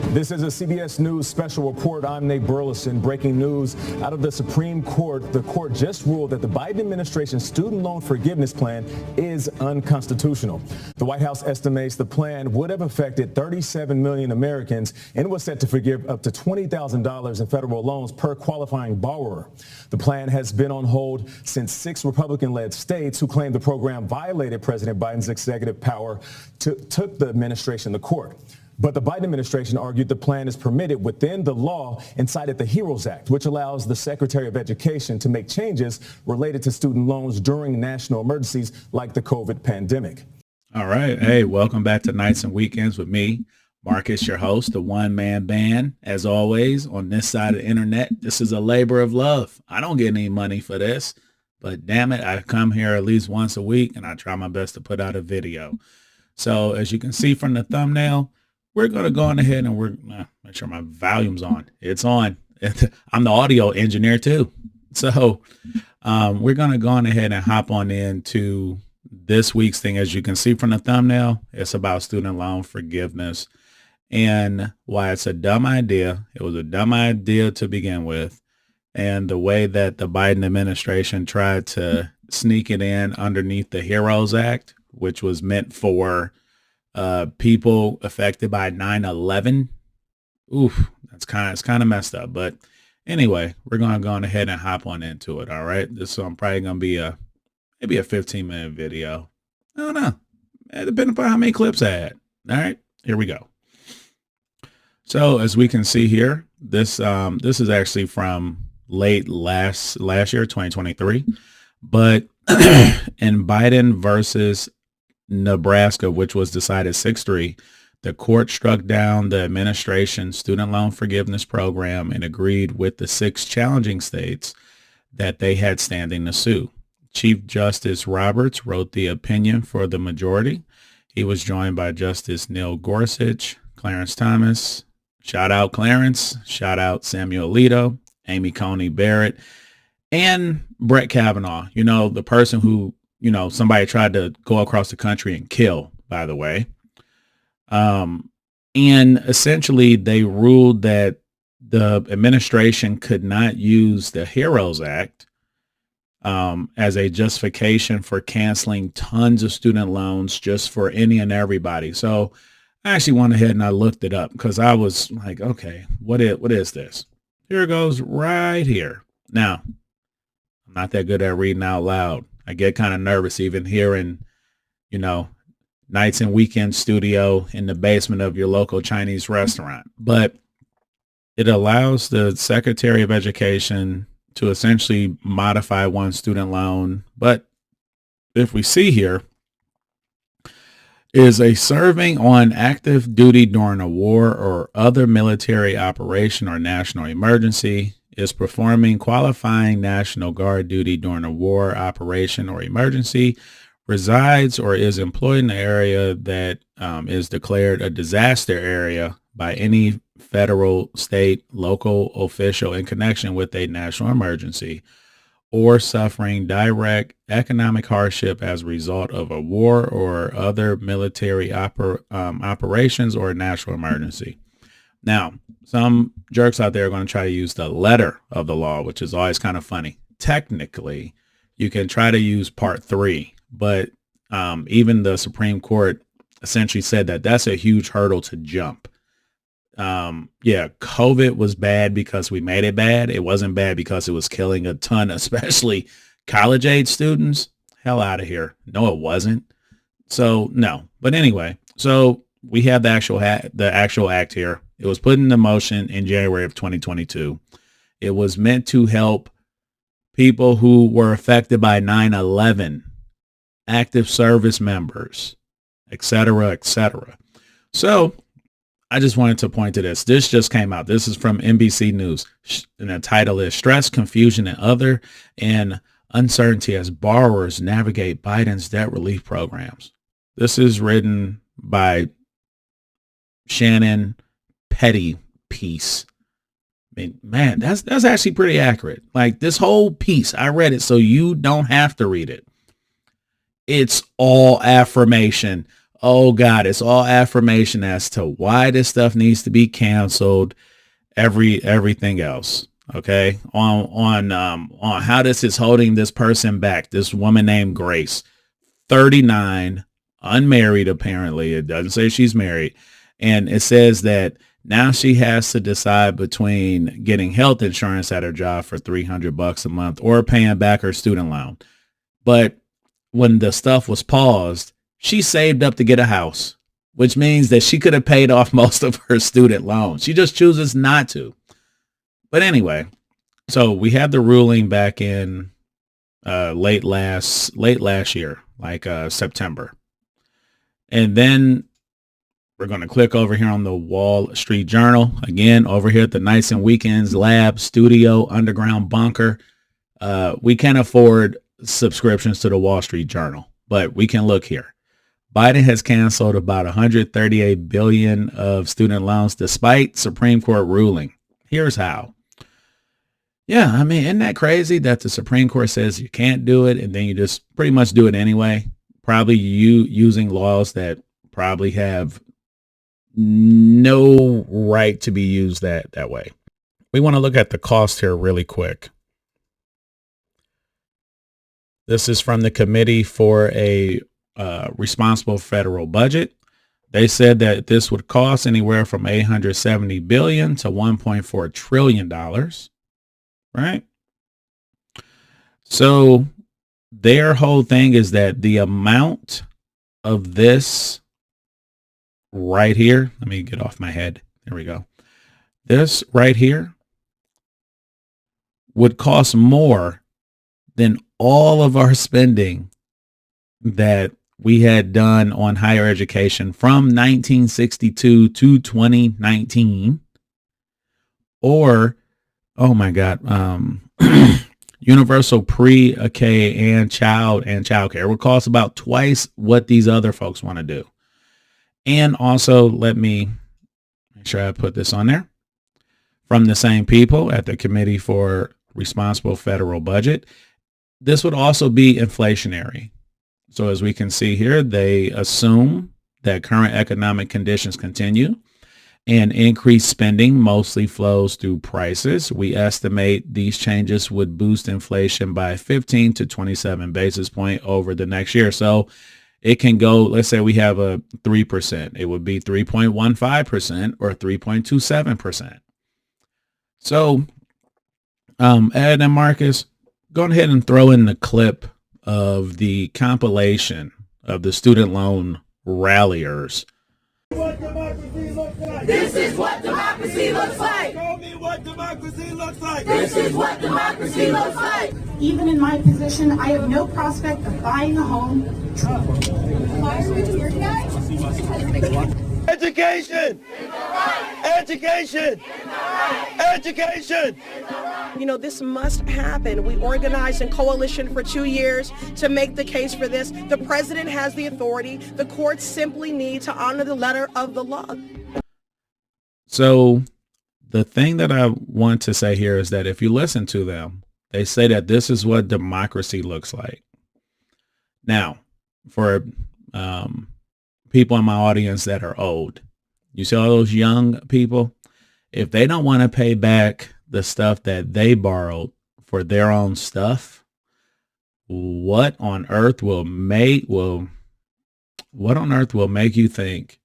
This is a CBS News special report. I'm Nate Burleson. Breaking news out of the Supreme Court. The court just ruled that the Biden administration's student loan forgiveness plan is unconstitutional. The White House estimates the plan would have affected 37 million Americans and was set to forgive up to $20,000 in federal loans per qualifying borrower. The plan has been on hold since 6 Republican-led states who claimed the program violated President Biden's executive power took the administration to court. But the Biden administration argued the plan is permitted within the law and cited the HEROES Act, which allows the Secretary of Education to make changes related to student loans during national emergencies like the COVID pandemic. All right. Hey, welcome back to Nights and Weekends with me, Marcus, your host, the one-man band. As always, on this side of the internet, this is a labor of love. I don't get any money for this, but damn it, I come here at least once a week and I try my best to put out a video. So as you can see from the thumbnail, we're going to go on ahead and make sure my volume's on. It's on. I'm the audio engineer too. So we're going to go on ahead and hop on into this week's thing. As you can see from the thumbnail, it's about student loan forgiveness and why it's a dumb idea. It was a dumb idea to begin with. And the way that the Biden administration tried to sneak it in underneath the HEROES Act, which was meant for people affected by 9/11. Oof, it's kind of messed up. But anyway, we're going to go on ahead and hop on into it. All right. This is probably going to be maybe a 15-minute video. I don't know. Depending upon how many clips I had. All right, here we go. So as we can see here, this is actually from late last year, 2023. But in Biden versus Nebraska, which was decided 6-3, the court struck down the administration's student loan forgiveness program and agreed with the 6 challenging states that they had standing to sue. Chief Justice Roberts wrote the opinion for the majority. He was joined by Justice Neil Gorsuch, Clarence Thomas, shout out Clarence, shout out Samuel Alito, Amy Coney Barrett, and Brett Kavanaugh, the person who somebody tried to go across the country and kill, by the way. And essentially they ruled that the administration could not use the HEROES Act as a justification for canceling tons of student loans just for any and everybody. So I actually went ahead and I looked it up because I was like, okay, what is this? Here it goes right here. Now, I'm not that good at reading out loud. I get kind of nervous even hearing, Nights and Weekend studio in the basement of your local Chinese restaurant. But it allows the Secretary of Education to essentially modify one student loan. But if we see here, is a serving on active duty during a war or other military operation or national emergency, is performing qualifying National Guard duty during a war, operation, or emergency, resides or is employed in an area that is declared a disaster area by any federal, state, local official in connection with a national emergency, or suffering direct economic hardship as a result of a war or other military operations or a national emergency. Now, some jerks out there are going to try to use the letter of the law, which is always kind of funny. Technically, you can try to use Part 3, but even the Supreme Court essentially said that that's a huge hurdle to jump. COVID was bad because we made it bad. It wasn't bad because it was killing a ton, especially college-age students. Hell out of here. No, it wasn't. So, no. But anyway, so we have the actual act here. It was put into motion in January of 2022. It was meant to help people who were affected by 9/11, active service members, et cetera, et cetera. So I just wanted to point to this. This just came out. This is from NBC News. And the title is Stress, Confusion, and Uncertainty as Borrowers Navigate Biden's Debt Relief Programs. This is written by Shannon Pettypiece. I mean, man, that's actually pretty accurate. Like this whole piece, I read it so you don't have to read it. It's all affirmation Oh God, it's all affirmation as to why this stuff needs to be canceled. Everything else. Okay. On how this is holding this person back. This woman named Grace, 39, unmarried, apparently. It doesn't say she's married. And it says that now she has to decide between getting health insurance at her job for $300 a month or paying back her student loan. But when the stuff was paused, she saved up to get a house, which means that she could have paid off most of her student loans. She just chooses not to. But anyway, so we had the ruling back in late last year, like September. And then we're going to click over here on the Wall Street Journal. Again, over here at the Nights and Weekends Lab, Studio, Underground Bunker. We can't afford subscriptions to the Wall Street Journal, but we can look here. Biden has canceled about $138 billion of student loans despite Supreme Court ruling. Here's how. Yeah, I mean, isn't that crazy that the Supreme Court says you can't do it and then you just pretty much do it anyway? Probably you using laws that probably have no right to be used that way. We want to look at the cost here really quick. This is from the Committee for a Responsible Federal Budget. They said that this would cost anywhere from $870 billion to $1.4 trillion, right? So their whole thing is that the amount of this right here, let me get off my head. There we go. This right here would cost more than all of our spending that we had done on higher education from 1962 to 2019, or, oh my God, universal pre-K and child care would cost about twice what these other folks want to do. And also, let me make sure I put this on there. From the same people at the Committee for Responsible Federal Budget, this would also be inflationary. So as we can see here, they assume that current economic conditions continue and increased spending mostly flows through prices. We estimate these changes would boost inflation by 15 to 27 basis points over the next year. So it can go, let's say we have a 3%. It would be 3.15% or 3.27%. So Ed and Marcus, go ahead and throw in the clip of the compilation of the student loan ralliers. This is what democracy looks like. Show me what democracy looks like. This is what democracy looks like. Even in my position, I have no prospect of buying a home. Why are we here tonight? Education! Education! Education! You know, this must happen. We organized in coalition for 2 years to make the case for this. The president has the authority. The courts simply need to honor the letter of the law. So the thing that I want to say here is that if you listen to them, they say that this is what democracy looks like. Now, for people in my audience that are old, you see all those young people, if they don't want to pay back the stuff that they borrowed for their own stuff, what on earth will make you think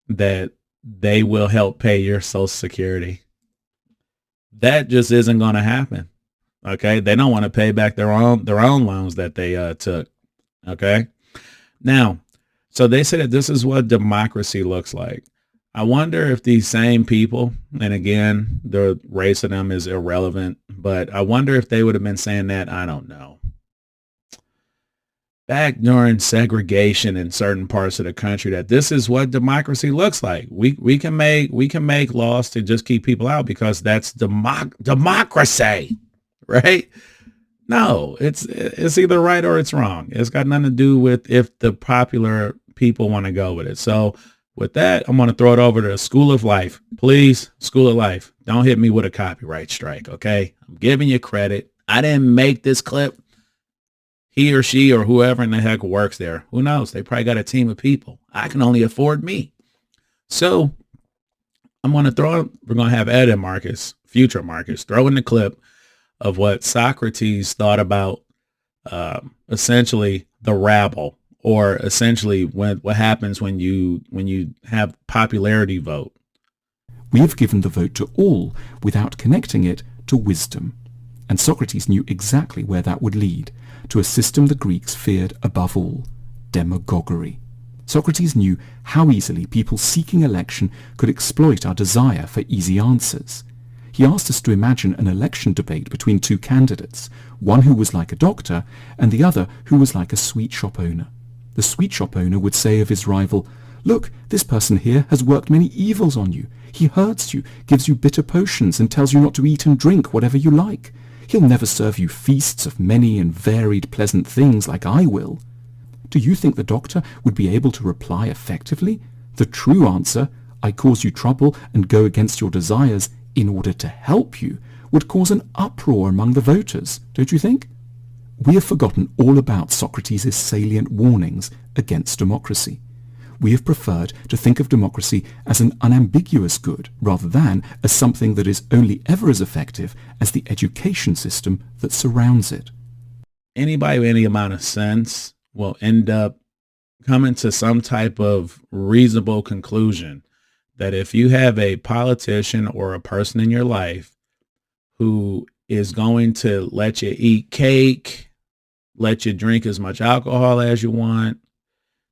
that they will help pay your Social Security? That just isn't going to happen. Okay, they don't want to pay back their own loans that they took. Okay, now, so they say that this is what democracy looks like. I wonder if these same people, and again, the race of them is irrelevant, but I wonder if they would have been saying that, I don't know, back during segregation in certain parts of the country, that this is what democracy looks like. We can make laws to just keep people out because that's democracy, right? No, it's either right or it's wrong. It's got nothing to do with if the popular people want to go with it. So with that, I'm going to throw it over to the School of Life. Please, School of Life, don't hit me with a copyright strike, okay? I'm giving you credit. I didn't make this clip. he or she or whoever in the heck works there. Who knows? They probably got a team of people. I can only afford me. So we're going to have Ed and Marcus, future Marcus, throw in the clip of what Socrates thought about essentially the rabble, or essentially what happens when you have popularity vote. We have given the vote to all without connecting it to wisdom. And Socrates knew exactly where that would lead, to a system the Greeks feared above all, demagoguery. Socrates knew how easily people seeking election could exploit our desire for easy answers. He asked us to imagine an election debate between two candidates, one who was like a doctor and the other who was like a sweet shop owner. The sweet shop owner would say of his rival, "Look, this person here has worked many evils on you. He hurts you, gives you bitter potions, and tells you not to eat and drink whatever you like. He'll never serve you feasts of many and varied pleasant things like I will." Do you think the doctor would be able to reply effectively? The true answer, "I cause you trouble and go against your desires in order to help you," would cause an uproar among the voters, don't you think? We have forgotten all about Socrates' salient warnings against democracy. We have preferred to think of democracy as an unambiguous good rather than as something that is only ever as effective as the education system that surrounds it. Anybody with any amount of sense will end up coming to some type of reasonable conclusion that if you have a politician or a person in your life who is going to let you eat cake, let you drink as much alcohol as you want,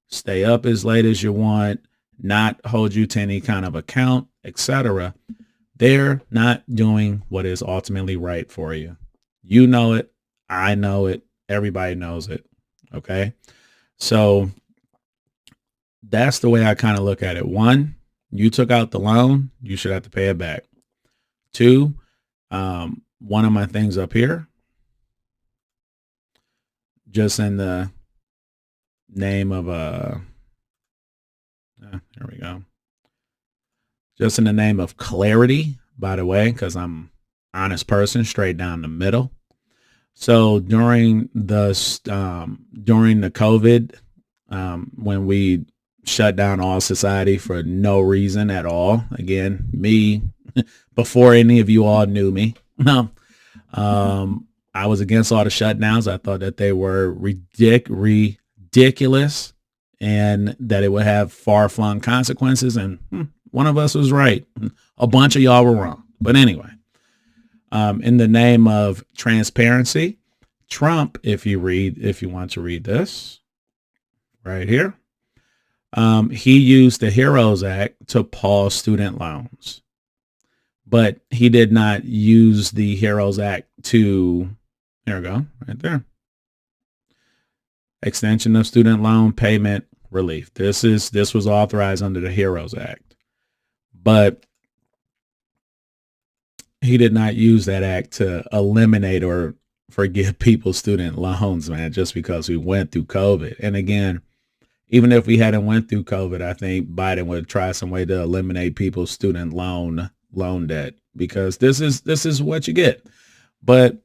stay up as late as you want, not hold you to any kind of account, etc., they're not doing what is ultimately right for you. You know it. I know it. Everybody knows it. Okay. So that's the way I kind of look at it. One, you took out the loan, you should have to pay it back. Two, one of my things up here, just in the name of there we go. Just in the name of clarity, by the way, because I'm an honest person, straight down the middle. So during the COVID, when we shut down all society for no reason at all, again, me, before any of you all knew me, I was against all the shutdowns. I thought that they were ridiculous and that it would have far-flung consequences. And one of us was right. A bunch of y'all were wrong. But anyway, in the name of transparency, Trump, if you want to read this right here, he used the HEROES Act to pause student loans, but he did not use the HEROES Act to, there we go, right there. Extension of student loan payment relief. This was authorized under the HEROES Act, but he did not use that act to eliminate or forgive people's student loans, man, just because we went through COVID. And again, even if we hadn't went through COVID, I think Biden would try some way to eliminate people's student loan debt, because this is what you get. But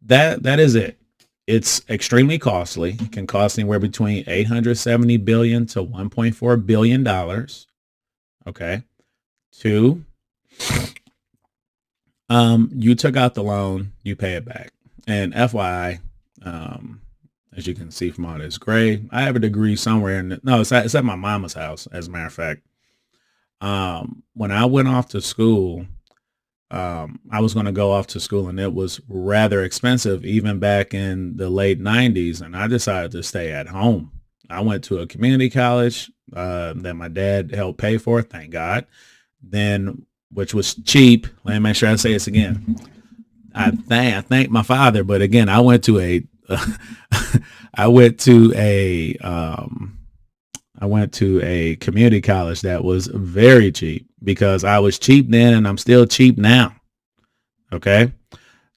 that is it. It's extremely costly. It can cost anywhere between $870 billion to $1.4 billion. Okay. Two, you took out the loan, you pay it back. And FYI, as you can see from all this gray, I have a degree somewhere it's at my mama's house, as a matter of fact. When I went off to school, I was going to go off to school, and it was rather expensive even back in the late 90s. And I decided to stay at home. I went to a community college that my dad helped pay for, thank God. Then, which was cheap. Let me make sure I say this again. I thank my father, but again, I went to a community college that was very cheap, because I was cheap then and I'm still cheap now. Okay.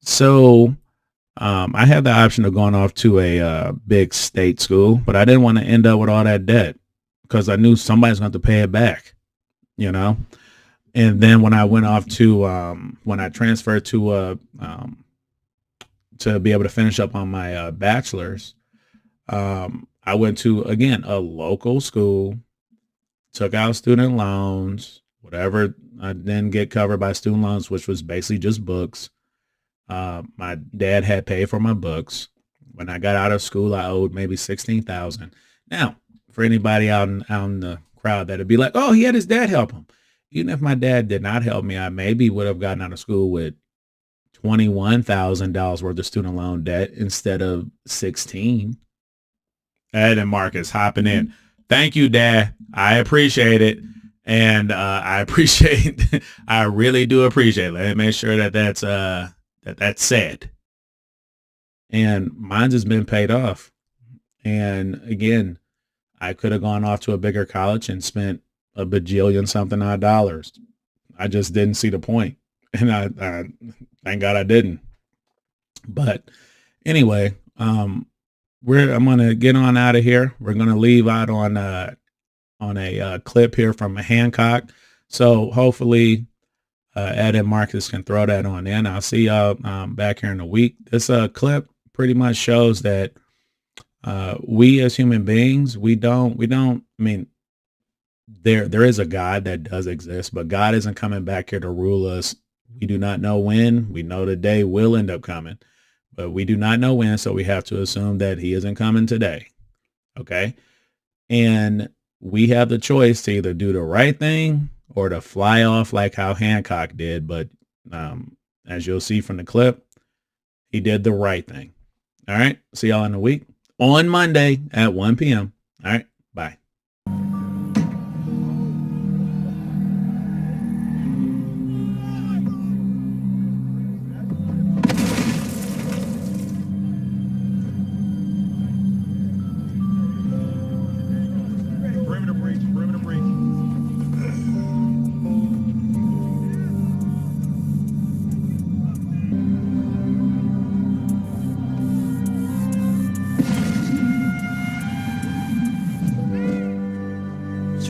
So, I had the option of going off to a big state school, but I didn't want to end up with all that debt because I knew somebody's going to have to pay it back, you know? And then when I went off to, when I transferred to be able to finish up on my bachelor's, I went to, again, a local school, took out student loans, whatever I didn't get covered by student loans, which was basically just books. My dad had paid for my books. When I got out of school, I owed maybe $16,000. Now, for anybody out in the crowd that'd be like, oh, he had his dad help him. Even if my dad did not help me, I maybe would have gotten out of school with $21,000 worth of student loan debt instead of 16. Ed and Marcus hopping in. Thank you, Dad. I appreciate it. And I really do appreciate it. Let me make sure that that's said. And mine's has been paid off. And again, I could have gone off to a bigger college and spent a bajillion something odd dollars. I just didn't see the point. And I thank God I didn't. But anyway, I'm going to get on out of here. We're going to leave out on a clip here from Hancock. So hopefully Ed and Marcus can throw that on in. I'll see y'all back here in a week. This clip pretty much shows that we as human beings, we don't, I mean, there is a God that does exist, but God isn't coming back here to rule us. We do not know when. We know the day will end up coming, but we do not know when. So we have to assume that he isn't coming today. Okay. And we have the choice to either do the right thing or to fly off like how Hancock did. But as you'll see from the clip, he did the right thing. All right. See y'all in a week on Monday at 1 p.m. All right.